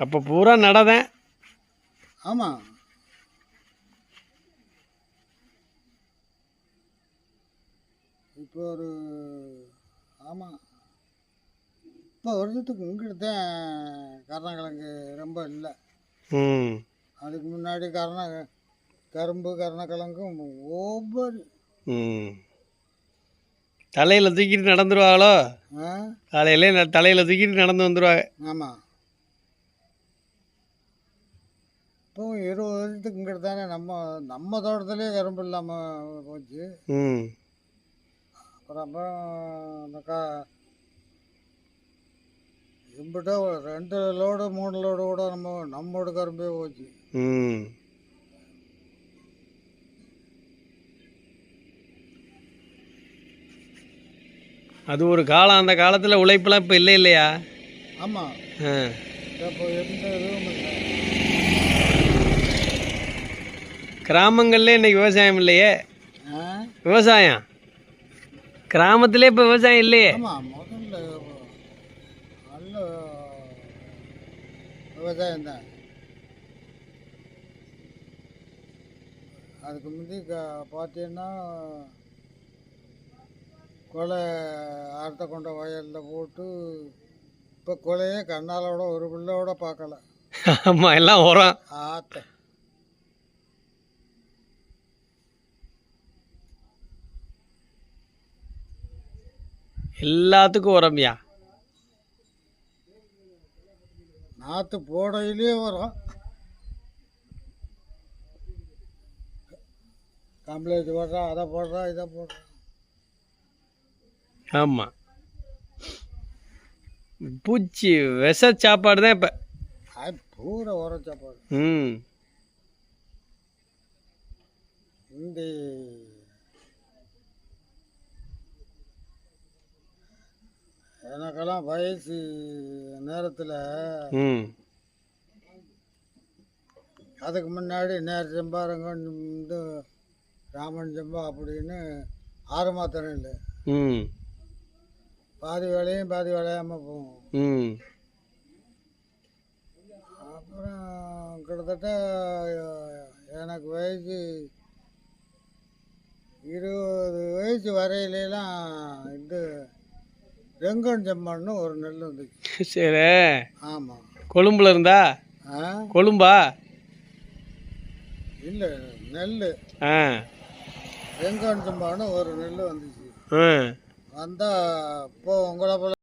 அப்போ பூரா நடந்தேன். ஆமாம், இப்போ ஒரு ஆமாம் இப்போ வருஷத்துக்கு இங்கிட்டு தான் கருணக்கிழங்கு ரொம்ப இல்லை. ம் அதுக்கு முன்னாடி கரும்பு கருணக்கிழங்கும் ஒவ்வொரு ம் தலையில் தூக்கிட்டு நடந்துருவாங்களோ? காலையிலே தலையில் தூக்கிட்டு நடந்து வந்துடுவாங்க. ஆமாம், இப்போ 20 வருஷத்துக்கு இங்கிட்டு தானே நம்ம தோட்டத்துலேயே கரும்பு இல்லாமல் போச்சு. ம் அப்புறம் இந்த இம்பிட்ட 2 லோடு 3 லோடு கூட நம்மோட கரும்பே போச்சு. ம் அது ஒரு காலம். அந்த காலத்தில் உழைப்பெல்லாம் இப்போ இல்லை இல்லையா? ஆமாம், இப்போ எந்த இதுவும் இல்லை. கிராமங்கள்ல இன்னைக்கு விவசாயம் இல்லையே. விவசாயம் கிராமத்திலே இப்போ விவசாயம் இல்லையே. ஆமாம், முதல்ல நல்ல விவசாயம் தான். அதுக்கு முந்தி பார்த்தீங்கன்னா கொலை அறுத்த கொண்ட வயலில் போட்டு இப்போ கொலையே கண்ணாலோட ஒரு பிள்ளையோட பார்க்கல. ஆமாம், எல்லாம் உரம். ஆத்த எல்லாத்துக்கும் உரம்யா. நாற்று போடையிலே வரும். கம்ப்ளைண்ட் போடுறா, அதை போடுறா, இதை போடுறா. ஆமாம், பூச்சி விஷ சாப்பாடு தான் இப்போ. அது பூரா உர சாப்பாடு. ம் இந்த எனக்கெல்லாம் வயசு நேரத்தில் ம் அதுக்கு முன்னாடி நேர் செம்பாருங்க இந்த ராமன் செம்பா அப்படின்னு 6 மாத்திரம் இல்லை. ம் பாதி வேலையும் பாதி வேலையாமல் போகும். ம் அப்புறம் கிட்டத்தட்ட எனக்கு வயசு 20 வயசு வரையிலாம் இது ரெங்கன் செம்மான்னு ஒரு நெல் வந்துச்சு. சரி. ஆமாம், கொழும்புல இருந்தா? கொழும்பா? இல்லை, நெல் ரெங்கன் செம்மான்னு ஒரு நெல் வந்துச்சு. வந்தால் இப்போ உங்களை போல